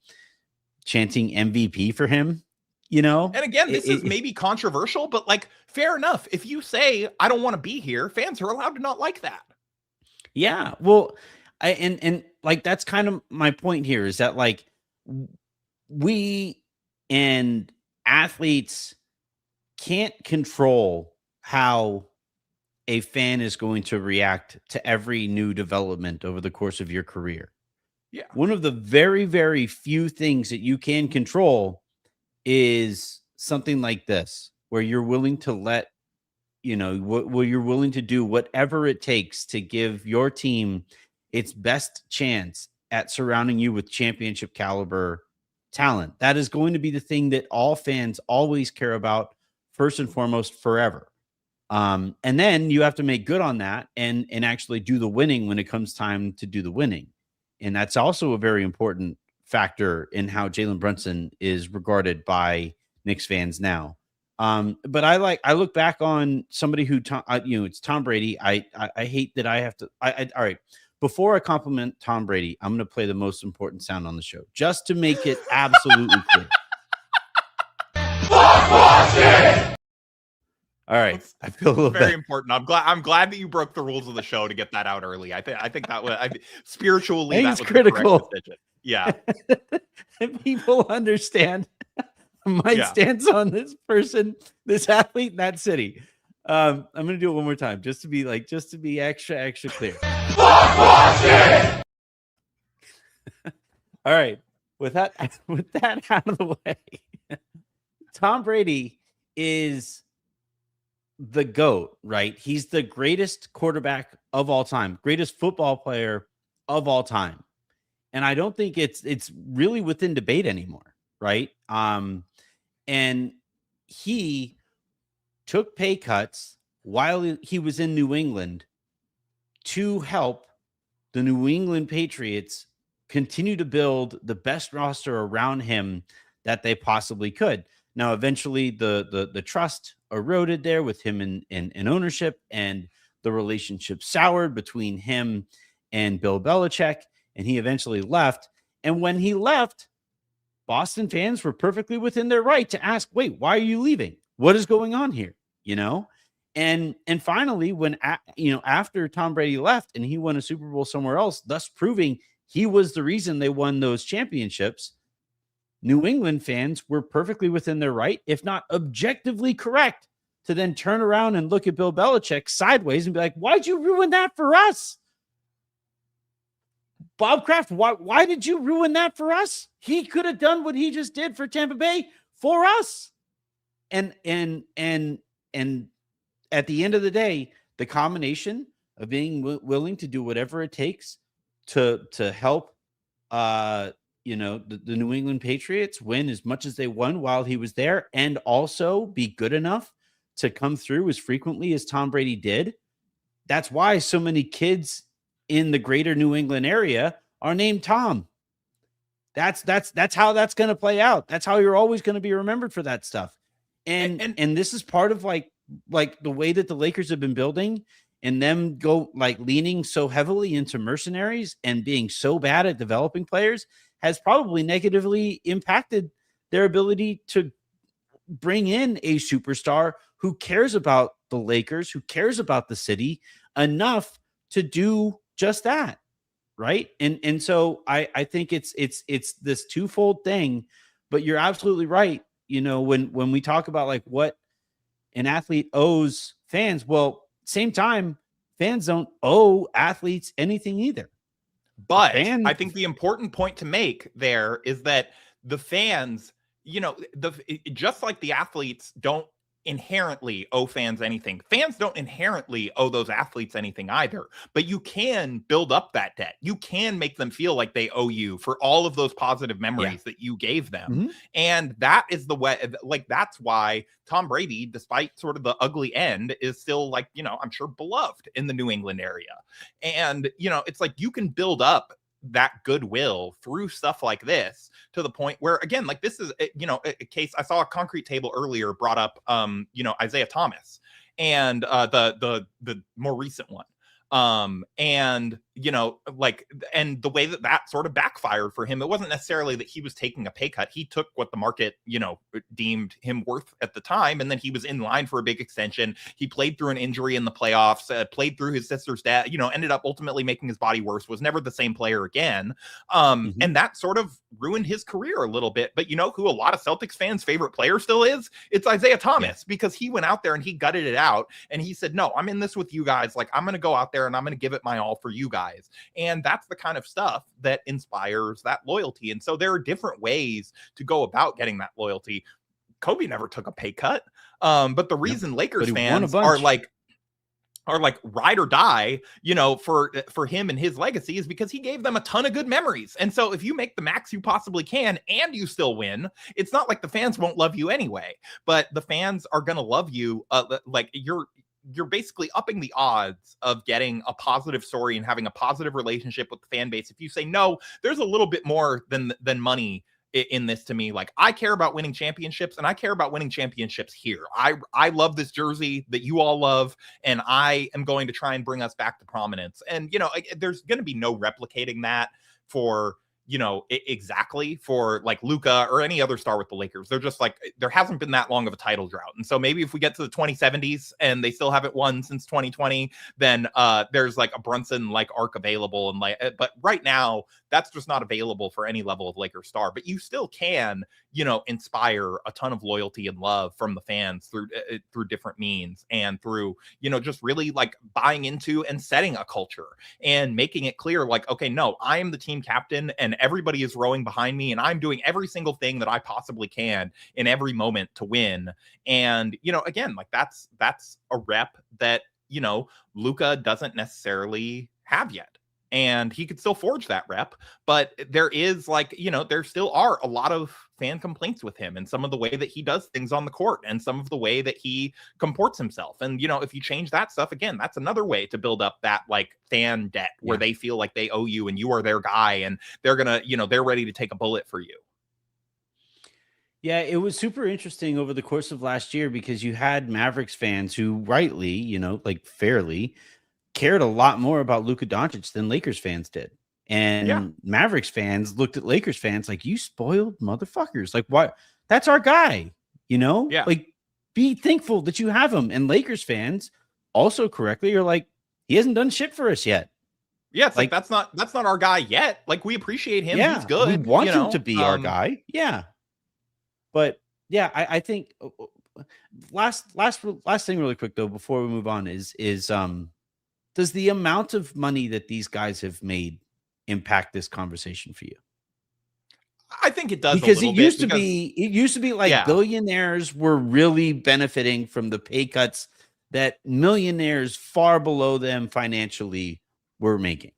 chanting MVP for him. You know, And again, this is maybe controversial, but, like, fair enough. If you say, I don't want to be here, fans are allowed to not like that. yeah. Well, and like, that's kind of my point here, is that, like, we and athletes can't control how a fan is going to react to every new development over the course of your career. Yeah. One of the very, very few things that you can control is something like this, where you're willing to let, where you're willing to do whatever it takes to give your team its best chance at surrounding you with championship caliber talent. That is going to be the thing that all fans always care about, first and foremost, forever. And then you have to make good on that and actually do the winning when it comes time to do the winning. And that's also a very important factor in how Jalen Brunson is regarded by Knicks fans now. But I look back on somebody who, it's Tom Brady. I hate that I have to, all right. Before I compliment Tom Brady, I'm going to play the most important sound on the show just to make it absolutely clear. All right, I feel a little very important. I'm glad that you broke the rules of the show to get that out early. I think that was spiritually that was critical. The correct decision. Yeah, people understand my stance on this person, this athlete in that city. I'm gonna do it one more time just to be extra clear. All right, with that out of the way, Tom Brady is the GOAT, right? He's the greatest quarterback of all time, greatest football player of all time. And I don't think it's really within debate anymore, right? And he took pay cuts while he was in New England to help the New England Patriots continue to build the best roster around him that they possibly could. Now, eventually, the trust eroded there with him in ownership, and the relationship soured between him and Bill Belichick, and he eventually left. And when he left, Boston fans were perfectly within their right to ask, wait, why are you leaving? What is going on here? And finally, when after Tom Brady left and he won a Super Bowl somewhere else, thus proving he was the reason they won those championships, New England fans were perfectly within their right, if not objectively correct, to then turn around and look at Bill Belichick sideways and be like, why'd you ruin that for us? Bob Kraft, why did you ruin that for us? He could have done what he just did for Tampa Bay for us. And at the end of the day, the combination of being willing to do whatever it takes to help the New England Patriots win as much as they won while he was there, and also be good enough to come through as frequently as Tom Brady did. That's why so many kids in the greater New England area are named Tom. That's how that's going to play out. That's how you're always going to be remembered for that stuff. And this is part of like the way that the Lakers have been building, and them go leaning so heavily into mercenaries and being so bad at developing players has probably negatively impacted their ability to bring in a superstar who cares about the Lakers, who cares about the city enough to do just that. Right. And so I think it's this twofold thing, but you're absolutely right. When we talk about what an athlete owes fans, well, same time, fans don't owe athletes anything either. But I think the important point to make there is that the fans, just like the athletes don't inherently owe fans anything. Fans don't inherently owe those athletes anything either, but you can build up that debt. You can make them feel like they owe you for all of those positive memories that you gave them. Mm-hmm. And that is the way, that's why Tom Brady, despite sort of the ugly end, is still I'm sure beloved in the New England area. And, it's you can build up that goodwill through stuff like this to the point where, again, this is a case. I saw a concrete table earlier brought up Isaiah Thomas and the more recent one, and and the way that sort of backfired for him, it wasn't necessarily that he was taking a pay cut. He took what the market, deemed him worth at the time. And then he was in line for a big extension. He played through an injury in the playoffs, played through his sister's dad, ended up ultimately making his body worse, was never the same player again. And that sort of ruined his career a little bit. But you know who a lot of Celtics fans' favorite player still is? It's Isaiah Thomas, because he went out there and he gutted it out. And he said, no, I'm in this with you guys. Like, I'm going to go out there and I'm going to give it my all for you guys. And that's the kind of stuff that inspires that loyalty. And so there are different ways to go about getting that loyalty. Kobe never took a pay cut. But the reason Lakers fans are like ride or die, for him and his legacy is because he gave them a ton of good memories. And so if you make the max you possibly can and you still win, it's not like the fans won't love you anyway, but the fans are going to love you. Like you're basically upping the odds of getting a positive story and having a positive relationship with the fan base. If you say, no, there's a little bit more than money in this to me. Like, I care about winning championships, and I care about winning championships here. I love this jersey that you all love, and I am going to try and bring us back to prominence. And, there's going to be no replicating that for, exactly for like Luka or any other star with the Lakers. They're just like, there hasn't been that long of a title drought. And so maybe if we get to the 2070s and they still haven't won since 2020, then there's like a Brunson like arc available. And but right now that's just not available for any level of Lakers star, but you still can, inspire a ton of loyalty and love from the fans through different means, and through, just really like buying into and setting a culture and making it clear, like, okay, no, I am the team captain and everybody is rowing behind me, and I'm doing every single thing that I possibly can in every moment to win. And, again, like that's a rep that, Luka doesn't necessarily have yet. And he could still forge that rep, but there is like, there still are a lot of fan complaints with him and some of the way that he does things on the court and some of the way that he comports himself. And, if you change that stuff, again, that's another way to build up that like fan debt where they feel like they owe you and you are their guy and they're going to, they're ready to take a bullet for you. Yeah, it was super interesting over the course of last year because you had Mavericks fans who rightly, like fairly, cared a lot more about Luka Doncic than Lakers fans did. And Mavericks fans looked at Lakers fans like, you spoiled motherfuckers. Like, what? That's our guy, like, be thankful that you have him. And Lakers fans also correctly are like, he hasn't done shit for us yet. Yeah, it's like that's not our guy yet. Like, we appreciate him. Yeah, he's good. We want him to be our guy. Yeah. But yeah, I think last thing really quick though, before we move on is does the amount of money that these guys have made impact this conversation for you? I think it does, because it used to be like billionaires were really benefiting from the pay cuts that millionaires far below them financially were making.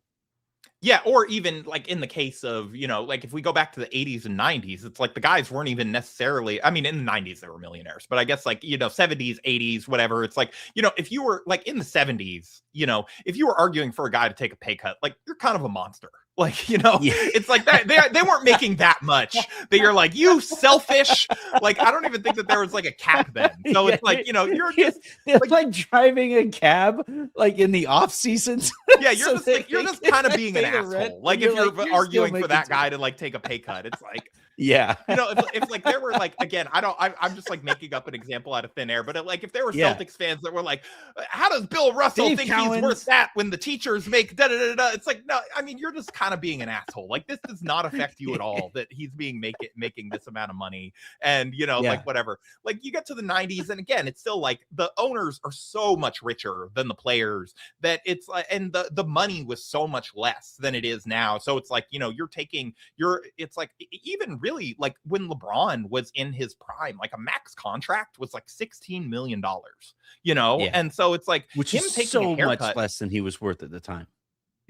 Yeah, or even like in the case of, like if we go back to the 80s and 90s, it's like the guys weren't even necessarily, I mean, in the 90s, they were millionaires, but I guess like, 70s, 80s, whatever. It's like, if you were like in the 70s, if you were arguing for a guy to take a pay cut, like you're kind of a monster. Like, it's like that. They weren't making that much that you're like, you selfish. Like, I don't even think that there was like a cap then. So it's like, you're just like driving a cab, like in the off seasons. Yeah. You're just kind of being an asshole. Like if you're arguing for that guy to like take a pay cut, it's like, yeah. If like there were like, again, I'm just like making up an example out of thin air, but if there were Celtics fans that were like, how does Bill Russell think he's worth that when the teachers make da da da da? It's like, no, I mean, you're just kind of being an asshole. Like this does not affect you at all that he's making this amount of money. And like whatever, like you get to the 90s and again, it's still like the owners are so much richer than the players that it's like, and the money was so much less than it is now. So it's like, it's like even really like when LeBron was in his prime, like a max contract was like $16 million, and so it's like, which is so much less than he was worth at the time.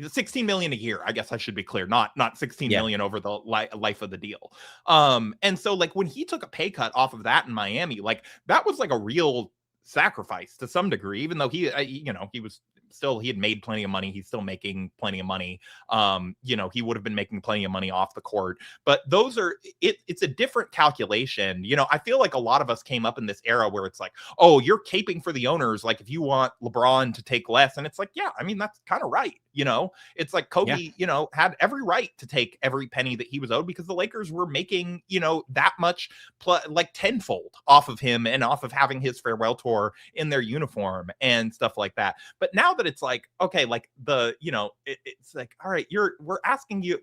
16 million a year, I guess I should be clear, not 16 million over the life of the deal. And so like when he took a pay cut off of that in Miami, like that was like a real sacrifice to some degree, even though he had made plenty of money. He's still making plenty of money. He would have been making plenty of money off the court, but it's a different calculation. I feel like a lot of us came up in this era where it's like, oh, you're caping for the owners. Like if you want LeBron to take less, and it's like, yeah, I mean, that's kind of right. You know, it's like Kobe, you know, had every right to take every penny that he was owed because the Lakers were making, you know, that much like tenfold off of him and off of having his farewell tour in their uniform and stuff like that. But now that it's like, okay, like you know, it's like, all right, we're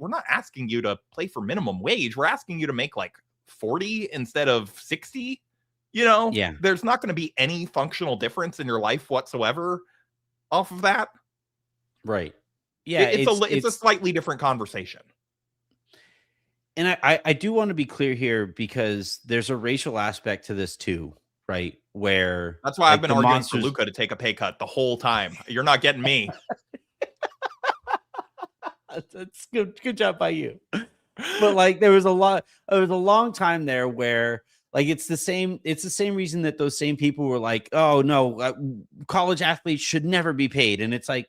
not asking you to play for minimum wage. We're asking you to make like 40 instead of 60. You know, there's not going to be any functional difference in your life whatsoever off of that. Right. Yeah. It's a slightly different conversation. And I do want to be clear here because there's a racial aspect to this too, right? Where that's why I've been arguing for Luka to take a pay cut the whole time. You're not getting me. That's good job by you. But like there was a long time there where like it's the same reason that those same people were like, oh no, college athletes should never be paid. And it's like,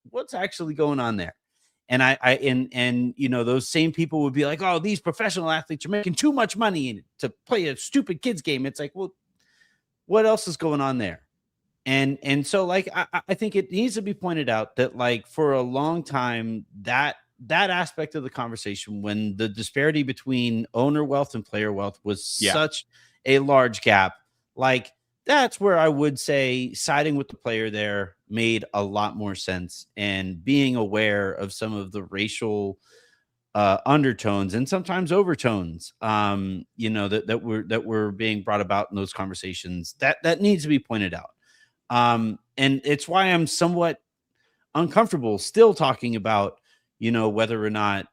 what's actually going on there? And and you know, those same people would be like, oh, these professional athletes are making too much money to play a stupid kids game. It's like, well, what else is going on there? And so like I think it needs to be pointed out that like for a long time that aspect of the conversation, when the disparity between owner wealth and player wealth was such a large gap, like that's where I would say siding with the player there made a lot more sense, and being aware of some of the racial undertones and sometimes overtones, you know, that were being brought about in those conversations, that needs to be pointed out. And it's why I'm somewhat uncomfortable still talking about, you know, whether or not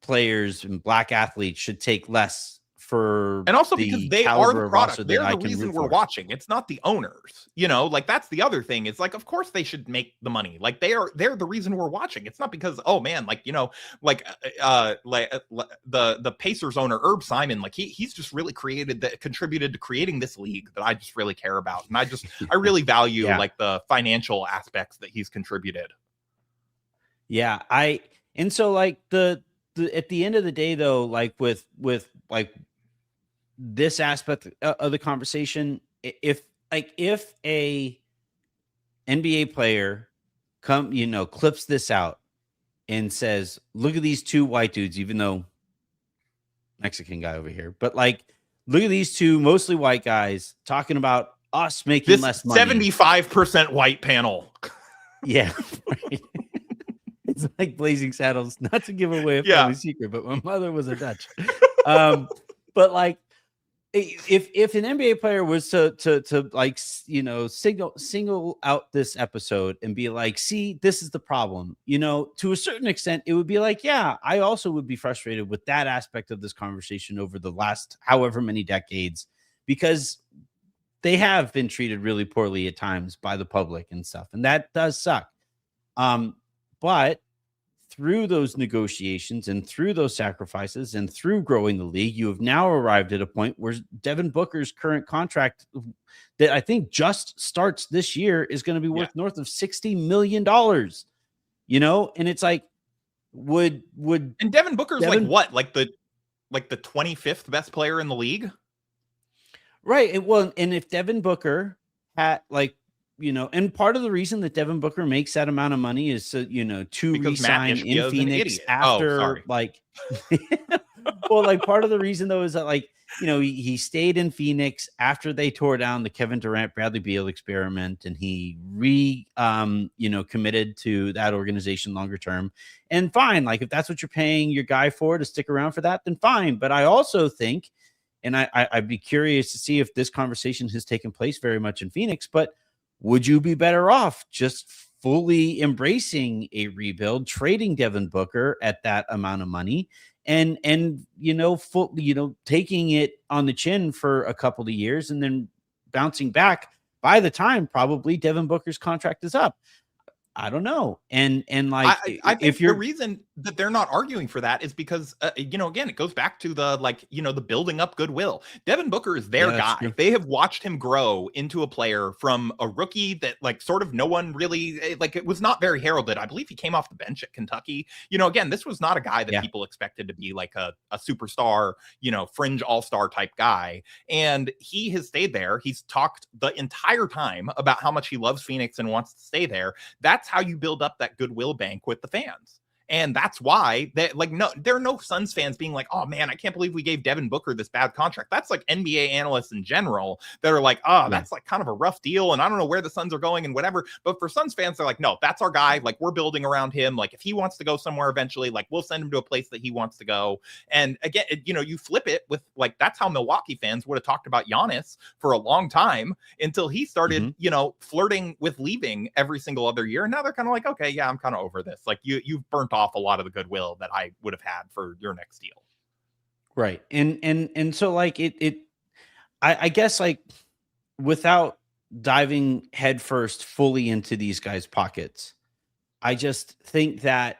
players and black athletes should take less for, and also because they are the product. They're the reason we're watching. It's not the owners, you know, like that's the other thing. It's like, of course they should make the money. Like they're the reason we're watching. It's not because, oh man, like, you know, like the Pacers owner Herb Simon, like he's just really contributed to creating this league that I just really care about, and I really value like the financial aspects that he's contributed. Yeah, and so like the at the end of the day though, like with like this aspect of the conversation, if a NBA player clips this out and says, look at these two white dudes, even though Mexican guy over here, but like, look at these two mostly white guys talking about us making less money. 75% white panel. Yeah. Right. It's like Blazing Saddles, not to give away a family secret, but my mother was a Dutch. But like, if an NBA player was to like, you know, single out this episode and be like, see, this is the problem, you know, to a certain extent, it would be like, yeah, I also would be frustrated with that aspect of this conversation over the last however many decades, because they have been treated really poorly at times by the public and stuff, and that does suck. But through those negotiations and through those sacrifices and through growing the league, you have now arrived at a point where Devin Booker's current contract, that I think just starts this year, is going to be worth north of $60 million. You know, and it's like, and Devin Booker's like what, like the 25th best player in the league, right? And if Devin Booker had like, you know, and part of the reason that Devin Booker makes that amount of money is to resign in Phoenix after like, well, like part of the reason though is that like, you know, he stayed in Phoenix after they tore down the Kevin Durant, Bradley Beal experiment, and he committed to that organization longer term. And fine, like if that's what you're paying your guy for, to stick around for that, then fine. But I also think, and I'd be curious to see if this conversation has taken place very much in Phoenix, but would you be better off just fully embracing a rebuild, trading Devin Booker at that amount of money, and taking it on the chin for a couple of years and then bouncing back by the time probably Devin Booker's contract is up? I don't know. And like, I think the reason that they're not arguing for that is because, again, it goes back to the building up goodwill. Devin Booker is their guy. True. They have watched him grow into a player from a rookie that like sort of no one really, like, it was not very heralded. I believe he came off the bench at Kentucky. You know, again, this was not a guy that people expected to be like a superstar, fringe all-star type guy. And he has stayed there. He's talked the entire time about how much he loves Phoenix and wants to stay there. That's that's how you build up that goodwill bank with the fans. And that's why that, like, no, there are no Suns fans being like, oh man, I can't believe we gave Devin Booker this bad contract. That's like NBA analysts in general that are like, oh, that's like kind of a rough deal. And I don't know where the Suns are going and whatever. But for Suns fans, they're like, no, that's our guy. Like, we're building around him. Like, if he wants to go somewhere eventually, like, we'll send him to a place that he wants to go. And again, you know, you flip it with, like, that's how Milwaukee fans would have talked about Giannis for a long time until he started, you know, flirting with leaving every single other year. And now they're kind of like, okay, yeah, I'm kind of over this. Like, you've burnt off a lot of the goodwill that I would have had for your next deal. Right. And so like I guess like without diving headfirst fully into these guys' pockets, I just think that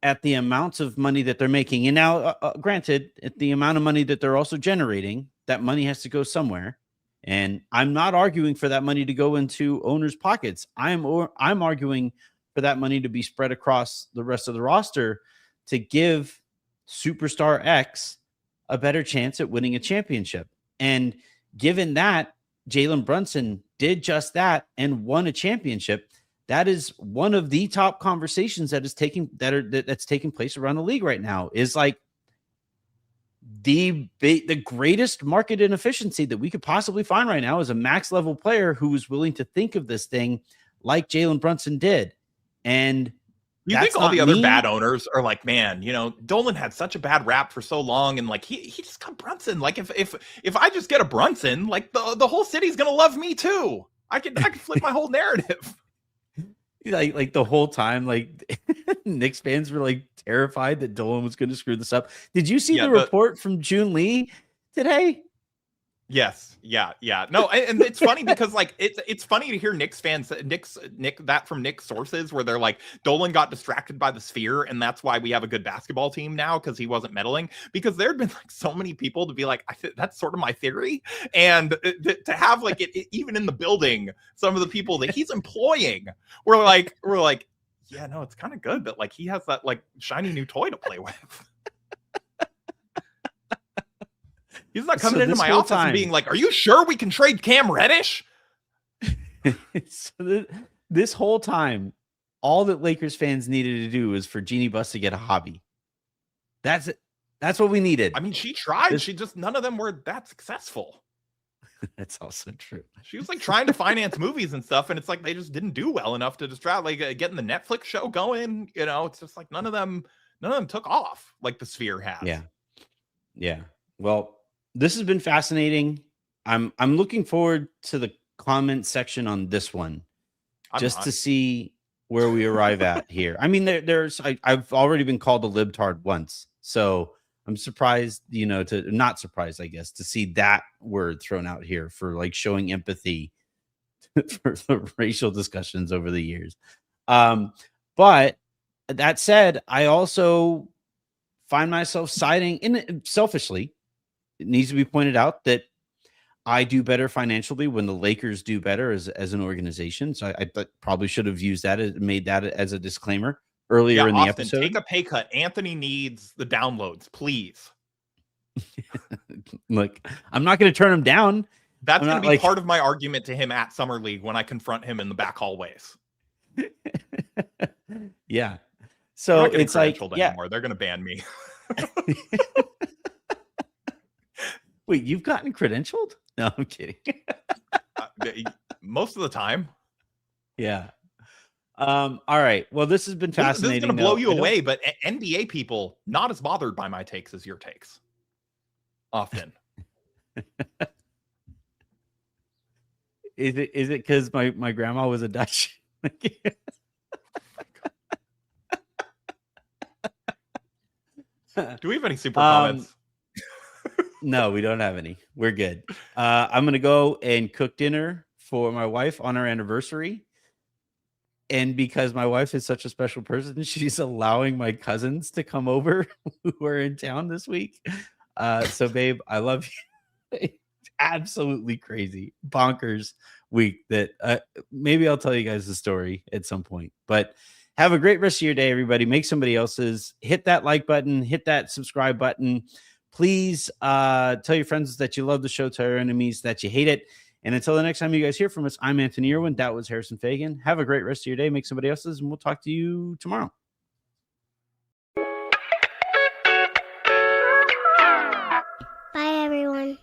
at the amounts of money that they're making, and now granted, at the amount of money that they're also generating, that money has to go somewhere. And I'm not arguing for that money to go into owners' pockets. I'm arguing for that money to be spread across the rest of the roster to give superstar X a better chance at winning a championship. And given that Jalen Brunson did just that and won a championship, that is one of the top conversations that's taking place around the league right now. Is like the greatest market inefficiency that we could possibly find right now is a max level player who is willing to think of this thing like Jalen Brunson did. And you think all the other bad owners are like, man, you know, Dolan had such a bad rap for so long, and like he just got Brunson. Like if I just get a Brunson, like the whole city's gonna love me too. I can flip my whole narrative. Like the whole time, like Knicks fans were like terrified that Dolan was going to screw this up. Did you see the report from June Lee today? Yes. Yeah. No, and it's funny because like it's funny to hear Knicks fans, that from Knicks sources where they're like, Dolan got distracted by the Sphere, and that's why we have a good basketball team now because he wasn't meddling. Because there had been like so many people to be like, that's sort of my theory, and to have like it even in the building, some of the people that he's employing were like, yeah, no, it's kind of good that like he has that like shiny new toy to play with. He's not coming into my office and being like, are you sure we can trade Cam Reddish? So this whole time, all that Lakers fans needed to do was for Jeannie Buss to get a hobby. That's it. That's what we needed. I mean, she tried. None of them were that successful. That's also true. She was like trying to finance movies and stuff, and it's like they just didn't do well enough to just try like getting the Netflix show going. You know, it's just like none of them took off like the Sphere has. Yeah. Well, this has been fascinating. I'm looking forward to the comment section on this one, to see where we arrive at here. I mean, I've already been called a libtard once, so I'm surprised, not surprised, I guess, to see that word thrown out here for like showing empathy for the racial discussions over the years. But that said, I also find myself siding selfishly. It needs to be pointed out that I do better financially when the Lakers do better as an organization. So I probably should have made that as a disclaimer earlier in the episode. Take a pay cut. Anthony needs the downloads, please. Look, I'm not going to turn him down. That's going to be part of my argument to him at Summer League when I confront him in the back hallways. Yeah. So it's like, anymore. They're going to ban me. Wait, you've gotten credentialed? No, I'm kidding. Most of the time. Yeah. All right. Well, this has been fascinating. This is going to blow you away, but NBA people not as bothered by my takes as your takes. Often. Is it because my grandma was a Dutch? Do we have any super comments? No, we don't have any. We're good. I'm going to go and cook dinner for my wife on our anniversary. And because my wife is such a special person, she's allowing my cousins to come over who are in town this week. So, babe, I love you. It's absolutely crazy, bonkers week that maybe I'll tell you guys the story at some point. But have a great rest of your day, everybody. Make somebody else's. Hit that like button. Hit that subscribe button. Please tell your friends that you love the show, tell your enemies that you hate it. And until the next time you guys hear from us, I'm Anthony Irwin. That was Harrison Fagan. Have a great rest of your day. Make somebody else's, and we'll talk to you tomorrow. Bye, everyone.